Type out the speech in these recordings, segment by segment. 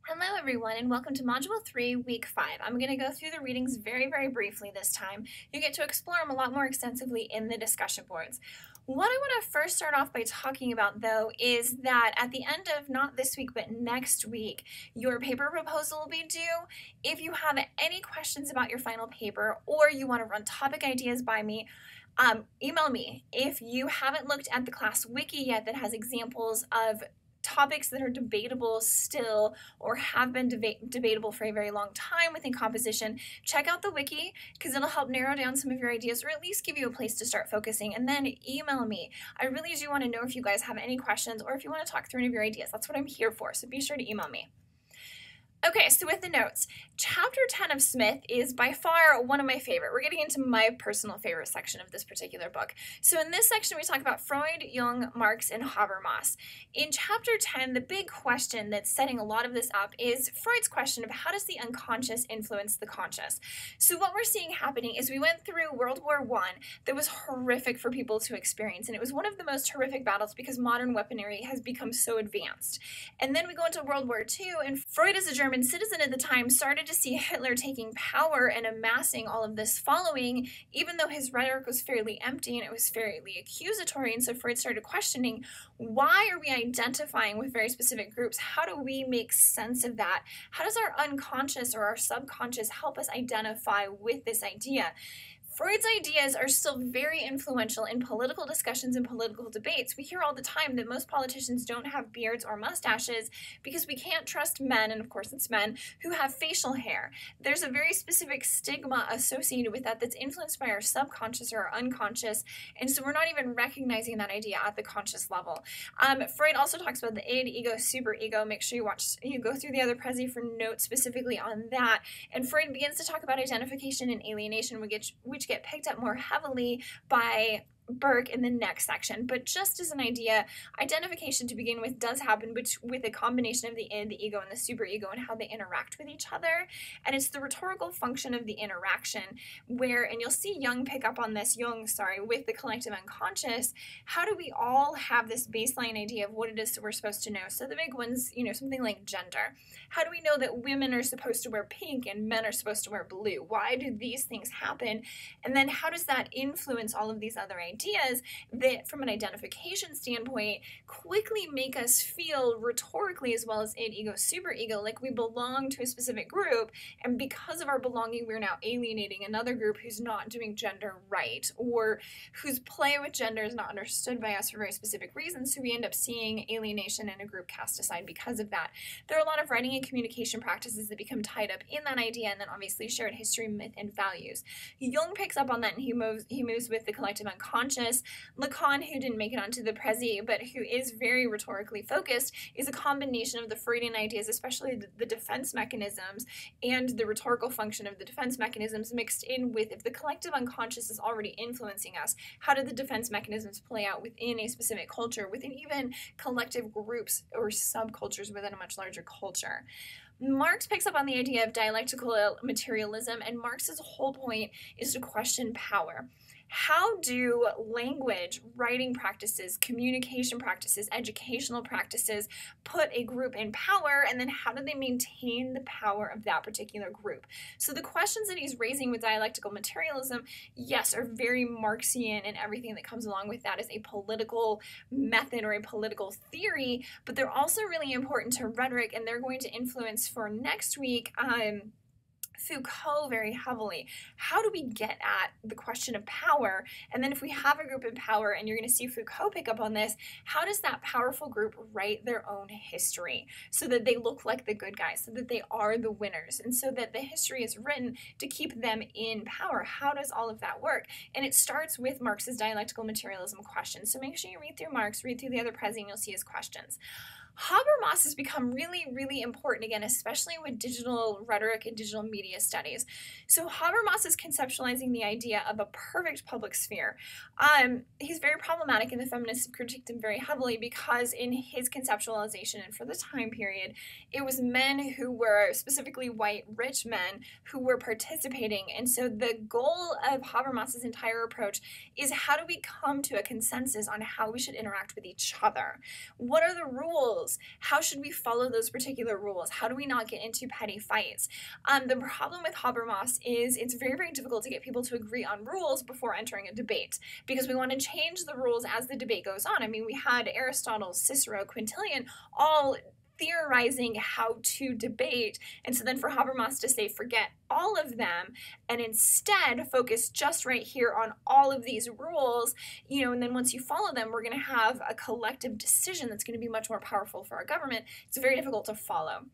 Hello everyone and welcome to Module 3, Week 5. I'm going to go through the readings very briefly this time. You get to explore them a lot more extensively in the discussion boards. What I want to first start off by talking about though is that at the end of not this week but next week, your paper proposal will be due. If you have any questions about your final paper or you want to run topic ideas by me, email me. If you haven't looked at the class wiki yet that has examples of topics that are debatable still or have been debatable for a very long time within composition, check out the wiki because it'll help narrow down some of your ideas or at least give you a place to start focusing, and then email me. I really do want to know if you guys have any questions or if you want to talk through any of your ideas. That's what I'm here for, so be sure to email me. Okay, so with the notes, chapter 10 of Smith is by far one of my favorite. We're getting into my personal favorite section of this particular book. So in this section, we talk about Freud, Jung, Marx, and Habermas. In chapter 10, the big question that's setting a lot of this up is Freud's question of how does the unconscious influence the conscious? So what we're seeing happening is we went through World War I that was horrific for people to experience, and it was one of the most horrific battles because modern weaponry has become so advanced. And then we go into World War II, and Freud, as a German citizen at the time, started to see Hitler taking power and amassing all of this following, even though his rhetoric was fairly empty and it was fairly accusatory. And so Freud started questioning, why are we identifying with very specific groups? How do we make sense of that? How does our unconscious or our subconscious help us identify with this idea? Freud's ideas are still very influential in political discussions and political debates. We hear all the time that most politicians don't have beards or mustaches because we can't trust men, and of course it's men, who have facial hair. There's a very specific stigma associated with that that's influenced by our subconscious or our unconscious, and so we're not even recognizing that idea at the conscious level. Freud also talks about the id, ego, superego. Make sure you go through the other Prezi for notes specifically on that. And Freud begins to talk about identification and alienation, which get picked up more heavily by Burke in the next section. But just as an idea, identification to begin with does happen with a combination of the id, the ego, and the superego and how they interact with each other. And it's the rhetorical function of the interaction where, and you'll see Jung pick up on this, with the collective unconscious. How do we all have this baseline idea of what it is that we're supposed to know? So the big ones, something like gender. How do we know that women are supposed to wear pink and men are supposed to wear blue? Why do these things happen? And then how does that influence all of these other ideas that, from an identification standpoint, quickly make us feel rhetorically as well as id, ego, superego like we belong to a specific group, and because of our belonging, we're now alienating another group who's not doing gender right, or whose play with gender is not understood by us for very specific reasons, so we end up seeing alienation and a group cast aside because of that. There are a lot of writing and communication practices that become tied up in that idea, and then obviously shared history, myth, and values. Jung picks up on that, and he moves with the collective unconscious. Lacan, who didn't make it onto the Prezi, but who is very rhetorically focused, is a combination of the Freudian ideas, especially the defense mechanisms and the rhetorical function of the defense mechanisms mixed in with, if the collective unconscious is already influencing us, how do the defense mechanisms play out within a specific culture, within even collective groups or subcultures within a much larger culture? Marx picks up on the idea of dialectical materialism, and Marx's whole point is to question power. How do language, writing practices, communication practices, educational practices put a group in power, and then how do they maintain the power of that particular group? So the questions that he's raising with dialectical materialism, yes, are very Marxian, and everything that comes along with that is a political method or a political theory, but they're also really important to rhetoric, and they're going to influence for next week Foucault very heavily. How do we get at the question of power? And then if we have a group in power, and you're going to see Foucault pick up on this, how does that powerful group write their own history so that they look like the good guys, so that they are the winners, and so that the history is written to keep them in power? How does all of that work? And it starts with Marx's dialectical materialism question. So make sure you read through Marx, read through the other Prezi, and you'll see his questions. Habermas has become really important again, especially with digital rhetoric and digital media studies. So Habermas is conceptualizing the idea of a perfect public sphere. He's very problematic, and the feminists have critiqued him very heavily because in his conceptualization and for the time period, it was men who were, specifically white rich men, who were participating. And so the goal of Habermas's entire approach is, how do we come to a consensus on how we should interact with each other? What are the rules? rules? How should we follow those particular rules? How do we not get into petty fights? The problem with Habermas is it's very, very difficult to get people to agree on rules before entering a debate, because we want to change the rules as the debate goes on. I mean, we had Aristotle, Cicero, Quintilian, all theorizing how to debate. And so then for Habermas to say, forget all of them and instead focus just right here on all of these rules, and then once you follow them, we're going to have a collective decision that's going to be much more powerful for our government. It's very difficult to follow.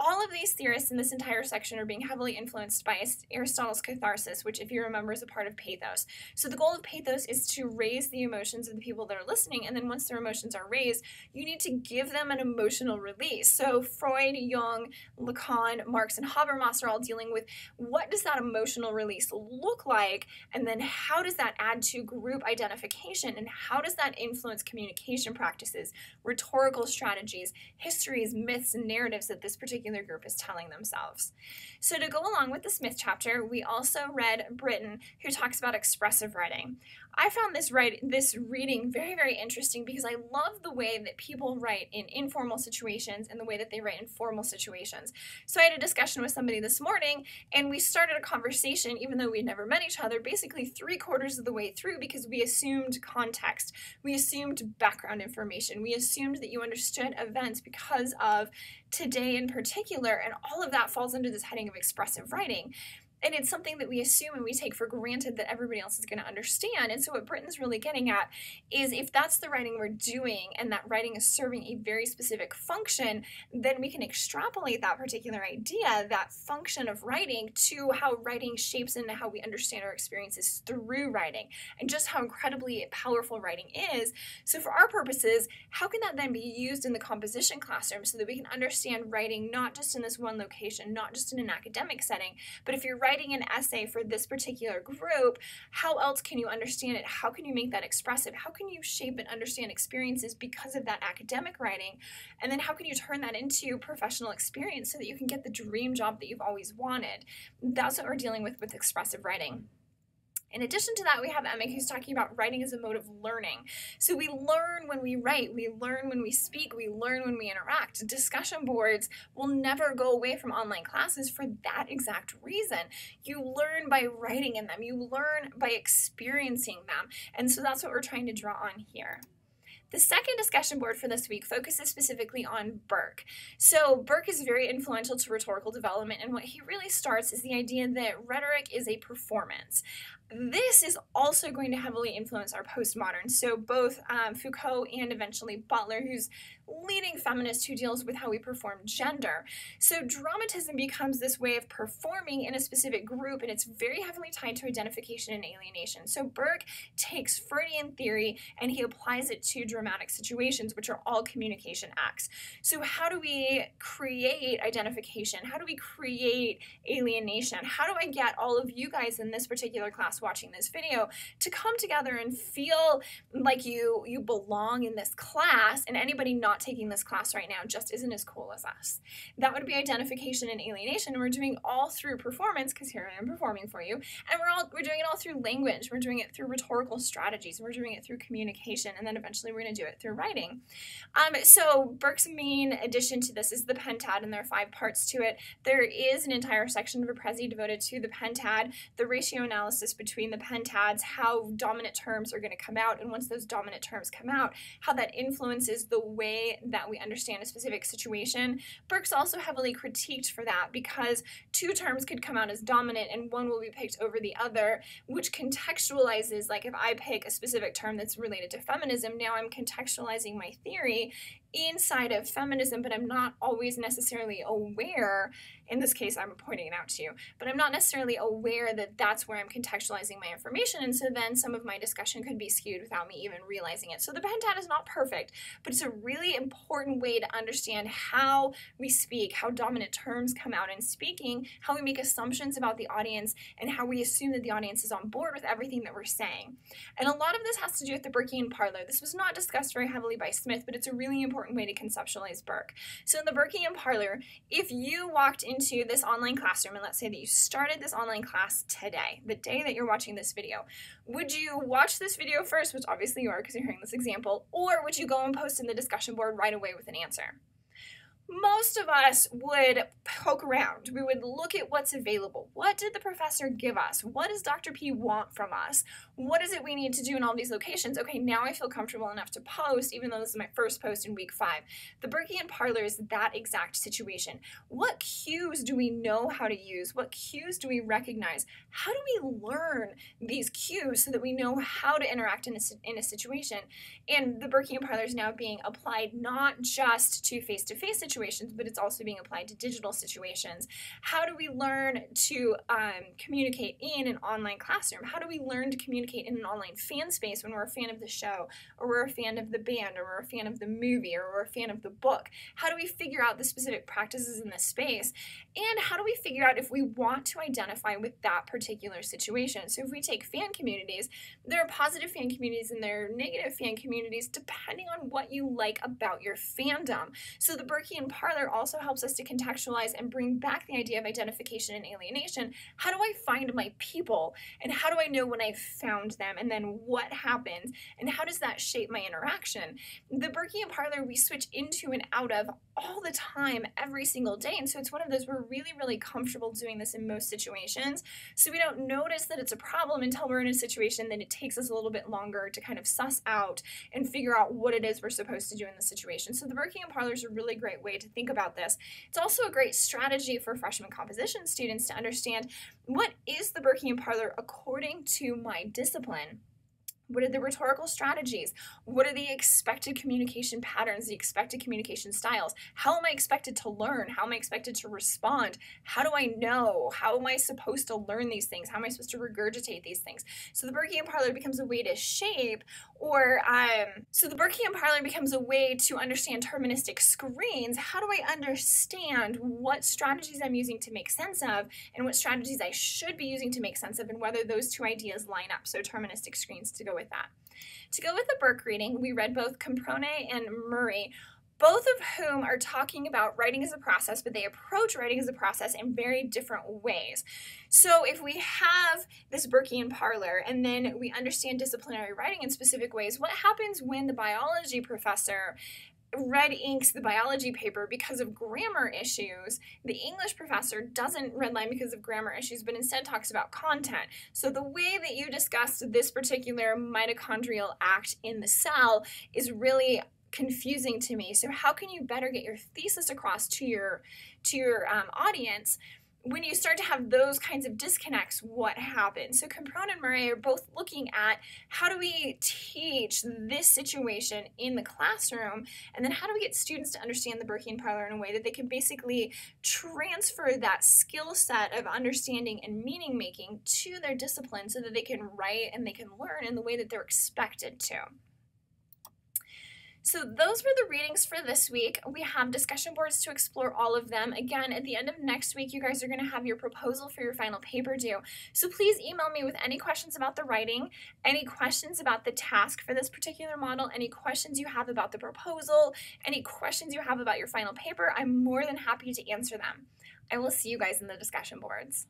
All of these theorists in this entire section are being heavily influenced by Aristotle's catharsis, which, if you remember, is a part of pathos. So the goal of pathos is to raise the emotions of the people that are listening, and then once their emotions are raised, you need to give them an emotional release. So Freud, Jung, Lacan, Marx, and Habermas are all dealing with what does that emotional release look like, and then how does that add to group identification, and how does that influence communication practices, rhetorical strategies, histories, myths, and narratives that this particular group is telling themselves. So to go along with the Smith chapter, we also read Britton, who talks about expressive writing. I found this reading very, very interesting because I love the way that people write in informal situations and the way that they write in formal situations. So I had a discussion with somebody this morning, and we started a conversation, even though we'd never met each other, basically 3/4 of the way through, because we assumed context. We assumed background information. We assumed that you understood events because of today in particular, and all of that falls under this heading of expressive writing. And it's something that we assume and we take for granted that everybody else is going to understand. And so what Britton's really getting at is if that's the writing we're doing and that writing is serving a very specific function, then we can extrapolate that particular idea, that function of writing, to how writing shapes into how we understand our experiences through writing and just how incredibly powerful writing is. So for our purposes, how can that then be used in the composition classroom so that we can understand writing not just in this one location, not just in an academic setting, but if you're writing an essay for this particular group, how else can you understand it? How can you make that expressive? How can you shape and understand experiences because of that academic writing? And then how can you turn that into professional experience so that you can get the dream job that you've always wanted? That's what we're dealing with expressive writing. In addition to that, we have Emick, who's talking about writing as a mode of learning. So we learn when we write, we learn when we speak, we learn when we interact. Discussion boards will never go away from online classes for that exact reason. You learn by writing in them. You learn by experiencing them. And so that's what we're trying to draw on here. The second discussion board for this week focuses specifically on Burke. So Burke is very influential to rhetorical development, and what he really starts is the idea that rhetoric is a performance. This is also going to heavily influence our postmoderns. So both Foucault and eventually Butler, who's leading feminist who deals with how we perform gender. So dramatism becomes this way of performing in a specific group, and it's very heavily tied to identification and alienation. So Burke takes Freudian theory and he applies it to dramatic situations, which are all communication acts. So how do we create identification? How do we create alienation? How do I get all of you guys in this particular class watching this video to come together and feel like you belong in this class, and anybody not taking this class right now just isn't as cool as us? That would be identification and alienation, and we're doing all through performance, because here I am performing for you, and we're doing it all through language, we're doing it through rhetorical strategies, we're doing it through communication, and then eventually we're going to do it through writing. So Burke's main addition to this is the pentad, and there are 5 parts to it. There is an entire section of a Prezi devoted to the pentad, the ratio analysis between the pentads, how dominant terms are going to come out, and once those dominant terms come out, how that influences the way that we understand a specific situation. Burke's also heavily critiqued for that because 2 terms could come out as dominant and one will be picked over the other, which contextualizes, like if I pick a specific term that's related to feminism, now I'm contextualizing my theory inside of feminism, but I'm not always necessarily aware, in this case I'm pointing it out to you, but I'm not necessarily aware that that's where I'm contextualizing my information, and so then some of my discussion could be skewed without me even realizing it. So the pentad is not perfect, but it's a really important way to understand how we speak, how dominant terms come out in speaking, how we make assumptions about the audience, and how we assume that the audience is on board with everything that we're saying. And a lot of this has to do with the Burkean parlor. This was not discussed very heavily by Smith, but it's a really important important way to conceptualize Burke. So in the Burkean parlor, if you walked into this online classroom, and let's say that you started this online class today, the day that you're watching this video, would you watch this video first, which obviously you are because you're hearing this example, or would you go and post in the discussion board right away with an answer? Most of us would poke around. We would look at what's available. What did the professor give us? What does Dr. P want from us? What is it we need to do in all these locations? Okay, now I feel comfortable enough to post, even though this is my first post in week 5. The Burkean parlor is that exact situation. What cues do we know how to use? What cues do we recognize? How do we learn these cues so that we know how to interact in a situation? And the Burkean parlor is now being applied not just to face-to-face situations, but it's also being applied to digital situations. How do we learn to communicate in an online classroom? How do we learn to communicate in an online fan space when we're a fan of the show, or we're a fan of the band, or we're a fan of the movie, or we're a fan of the book? How do we figure out the specific practices in this space? And how do we figure out if we want to identify with that particular situation? So if we take fan communities, there are positive fan communities and there are negative fan communities depending on what you like about your fandom. So the Burkean parlor also helps us to contextualize and bring back the idea of identification and alienation. How do I find my people? And how do I know when I've found them? And then what happens? And how does that shape my interaction? The Burkean parlor we switch into and out of all the time, every single day. And so it's one of those, we're really, really comfortable doing this in most situations. So we don't notice that it's a problem until we're in a situation that it takes us a little bit longer to kind of suss out and figure out what it is we're supposed to do in the situation. So the Burkean parlor is a really great way to think about this. It's also a great strategy for freshman composition students to understand, what is the Burkean parlor according to my discipline? What are the rhetorical strategies? What are the expected communication patterns, the expected communication styles? How am I expected to learn? How am I expected to respond? How do I know? How am I supposed to learn these things? How am I supposed to regurgitate these things? So the Burkean parlor becomes a way to shape, the Burkean parlor becomes a way to understand deterministic screens. How do I understand what strategies I'm using to make sense of and what strategies I should be using to make sense of, and whether those two ideas line up? So deterministic screens to go with that. To go with the Burke reading, we read both Camprone and Murray, both of whom are talking about writing as a process, but they approach writing as a process in very different ways. So if we have this Burkean parlor and then we understand disciplinary writing in specific ways, what happens when the biology professor red inks the biology paper because of grammar issues? The English professor doesn't redline because of grammar issues, but instead talks about content. So the way that you discussed this particular mitochondrial act in the cell is really confusing to me. So how can you better get your thesis across to your audience? When you start to have those kinds of disconnects, what happens? So Camprone and Murray are both looking at, how do we teach this situation in the classroom, and then how do we get students to understand the Burkean parlor in a way that they can basically transfer that skill set of understanding and meaning making to their discipline so that they can write and they can learn in the way that they're expected to. So those were the readings for this week. We have discussion boards to explore all of them. Again, at the end of next week, you guys are going to have your proposal for your final paper due. So please email me with any questions about the writing, any questions about the task for this particular model, any questions you have about the proposal, any questions you have about your final paper. I'm more than happy to answer them. I will see you guys in the discussion boards.